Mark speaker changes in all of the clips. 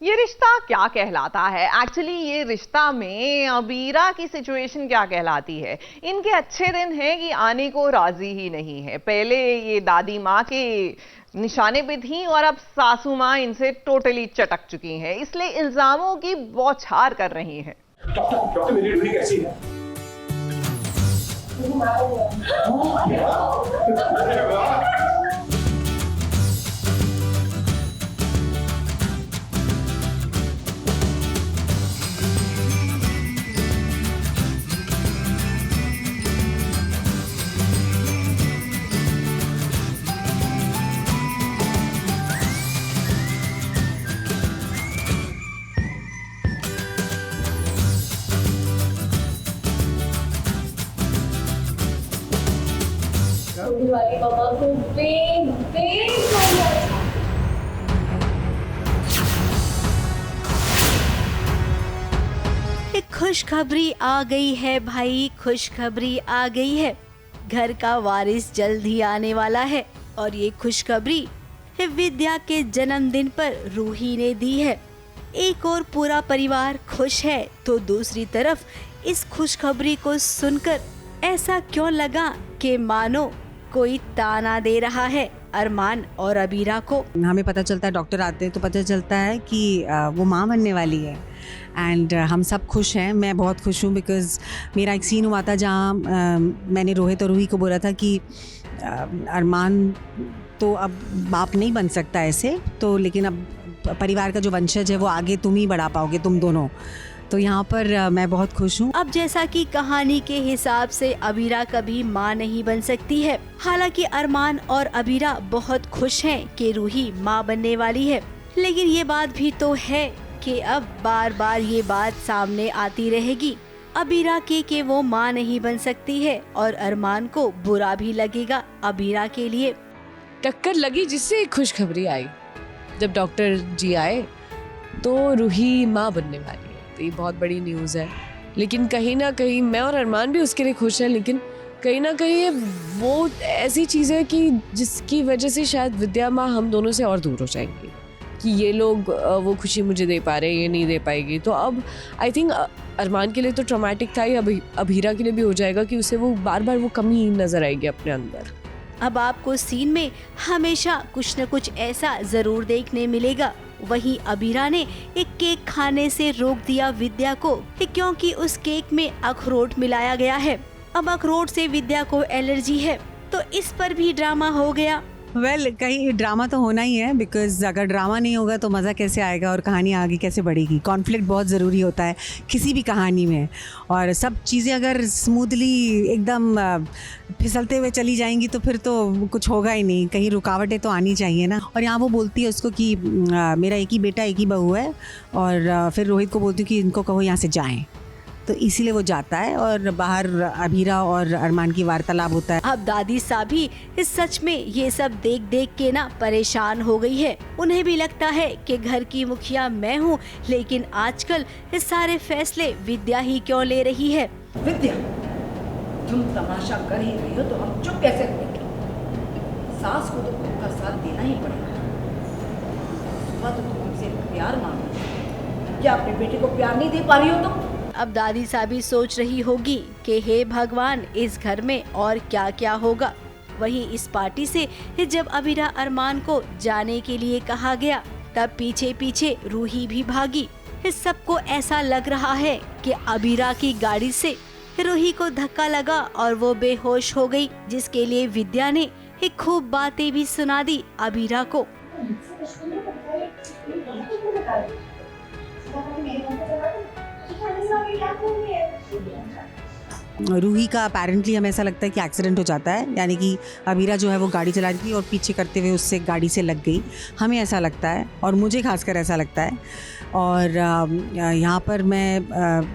Speaker 1: ये रिश्ता क्या कहलाता है? एक्चुअली ये रिश्ता में अबीरा की सिचुएशन क्या कहलाती है? इनके अच्छे दिन हैं कि आने को राजी ही नहीं है। पहले ये दादी माँ के निशाने पे थी और अब सासू माँ इनसे टोटली चटक चुकी हैं, इसलिए इल्जामों की बौछार कर रही हैं।
Speaker 2: डॉक्टर मेरी रूही कैसी है?
Speaker 3: वाली पापा को
Speaker 4: एक खुशखबरी आ गई है भाई, खुशखबरी आ गई है। घर का वारिस जल्द ही आने वाला है और ये खुशखबरी विद्या के जन्मदिन पर रूही ने दी है। एक और पूरा परिवार खुश है तो दूसरी तरफ इस खुशखबरी को सुनकर ऐसा क्यों लगा कि मानो कोई ताना दे रहा है अरमान और अबीरा को।
Speaker 5: हमें पता चलता है, डॉक्टर आते हैं तो पता चलता है कि वो माँ बनने वाली है एंड हम सब खुश हैं। मैं बहुत खुश हूँ बिकॉज़ मेरा एक सीन हुआ था जहाँ मैंने रोहित और रूही को बोला था कि अरमान तो अब बाप नहीं बन सकता ऐसे तो, लेकिन अब परिवार का जो वंशज है वो आगे तुम ही बढ़ा पाओगे, तुम दोनों। तो यहाँ पर मैं बहुत खुश हूँ।
Speaker 4: अब जैसा कि कहानी के हिसाब से अबीरा कभी माँ नहीं बन सकती है। हालांकि अरमान और अबीरा बहुत खुश हैं कि रूही माँ बनने वाली है, लेकिन ये बात भी तो है कि अब बार बार ये बात सामने आती रहेगी अबीरा के वो माँ नहीं बन सकती है और अरमान को बुरा भी लगेगा अबीरा के लिए।
Speaker 6: टक्कर लगी जिससे खुशखबरी आई। जब डॉक्टर जी आए तो रूही माँ बनने वाली है, तो ये बहुत बड़ी न्यूज़ है। लेकिन कहीं ना कहीं मैं और अरमान भी उसके लिए खुश हैं, लेकिन कहीं ना कहीं ये वो ऐसी चीज़ है कि जिसकी वजह से शायद विद्या माँ हम दोनों से और दूर हो जाएंगी कि ये लोग वो खुशी मुझे दे पा रहे, ये नहीं दे पाएगी। तो अब आई थिंक अरमान के लिए तो ट्रॉमेटिक था, ही अबीरा के लिए भी हो जाएगा कि उसे वो बार बार वो कमी नज़र आएगी अपने अंदर।
Speaker 4: अब आपको सीन में हमेशा कुछ न कुछ ऐसा जरूर देखने मिलेगा। वहीं अबीरा ने एक केक खाने से रोक दिया विद्या को क्योंकि उस केक में अखरोट मिलाया गया है। अब अखरोट से विद्या को एलर्जी है तो इस पर भी ड्रामा हो गया।
Speaker 5: कहीं ड्रामा तो होना ही है बिकॉज अगर ड्रामा नहीं होगा तो मज़ा कैसे आएगा और कहानी आगे कैसे बढ़ेगी। कॉन्फ्लिक्ट बहुत ज़रूरी होता है किसी भी कहानी में, और सब चीज़ें अगर स्मूथली एकदम फिसलते हुए चली जाएंगी तो फिर तो कुछ होगा ही नहीं, कहीं रुकावटें तो आनी चाहिए ना। और यहाँ वो बोलती है उसको कि मेरा एक ही बेटा एक ही बहू है, और फिर रोहित को बोलती हूँ कि इनको कहो यहाँ से जाएँ, तो इसीलिए वो जाता है और बाहर अबीरा और अरमान की वार्तालाप होता है।
Speaker 4: अब दादी साभी इस सच में ये सब देख देख के ना परेशान हो गई है। उन्हें भी लगता है कि घर की मुखिया मैं हूँ, लेकिन आजकल इस सारे फैसले विद्या ही क्यों ले रही है।
Speaker 3: विद्या, तुम तमाशा कर ही रही हो तो हम चुप कैसे रहेंगे? सास को तो उनका साथ देना ही पड़ेगा। सुबह तो तुम हमसे प्यार मांग रही हो, क्या अपने बेटे को प्यार नहीं दे पा रही हो तुम?
Speaker 4: अब दादी साहब सोच रही होगी कि हे भगवान इस घर में और क्या क्या होगा। वहीं इस पार्टी से जब अबीरा अरमान को जाने के लिए कहा गया तब पीछे पीछे रूही भी भागी। इस सबको ऐसा लग रहा है कि अबीरा की गाड़ी से रूही को धक्का लगा और वो बेहोश हो गई, जिसके लिए विद्या ने एक खूब बातें भी सुना दी अबीरा को।
Speaker 5: रूही का अपेरेंटली हमें ऐसा लगता है कि एक्सीडेंट हो जाता है, यानी कि अबीरा जो है वो गाड़ी चला रही थी और पीछे करते हुए उससे गाड़ी से लग गई। हमें ऐसा लगता है और मुझे खासकर ऐसा लगता है। और यहाँ पर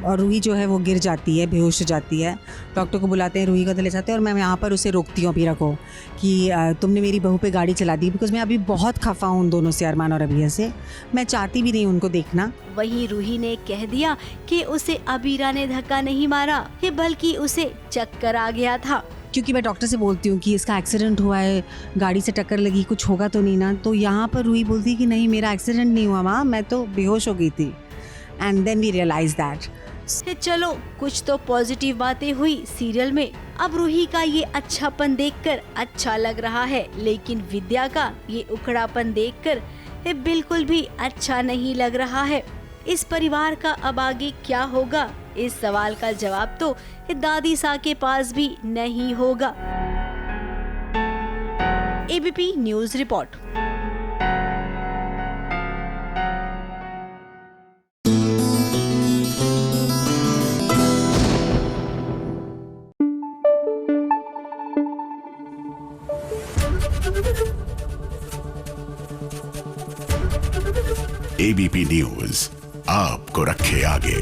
Speaker 5: और रूही जो है वो गिर जाती है, बेहोश हो जाती है। डॉक्टर को बुलाते हैं, रूही को ले जाते हैं और मैं यहाँ पर उसे रोकती हूँ अबीरा को कि तुमने मेरी बहू पे गाड़ी चला दी। बिकॉज मैं अभी बहुत खफा हूँ उन दोनों से, अरमान और अबीरा से। मैं चाहती भी नहीं उनको देखना।
Speaker 4: वहीं रूही ने कह दिया कि उसे अबीरा ने धक्का नहीं मारा, बल्कि उसे चक्कर आ गया था।
Speaker 5: क्योंकि मैं डॉक्टर से बोलती हूँ कि इसका एक्सीडेंट हुआ है, गाड़ी से टक्कर लगी, कुछ होगा तो नहीं ना। तो यहाँ पर रूही बोलती है कि नहीं, मेरा एक्सीडेंट नहीं हुआ माँ, मैं तो बेहोश हो गई थी। And then we realise that.
Speaker 4: चलो कुछ तो पॉजिटिव बातें हुई सीरियल में। अब रूही का ये अच्छापन देखकर अच्छा लग रहा है, लेकिन विद्या का ये उखड़ापन देखकर ये बिल्कुल भी अच्छा नहीं लग रहा है। इस परिवार का अब आगे क्या होगा, इस सवाल का जवाब तो दादी सा के पास भी नहीं होगा। ABP news report.
Speaker 7: ABP news आपको रखे आगे।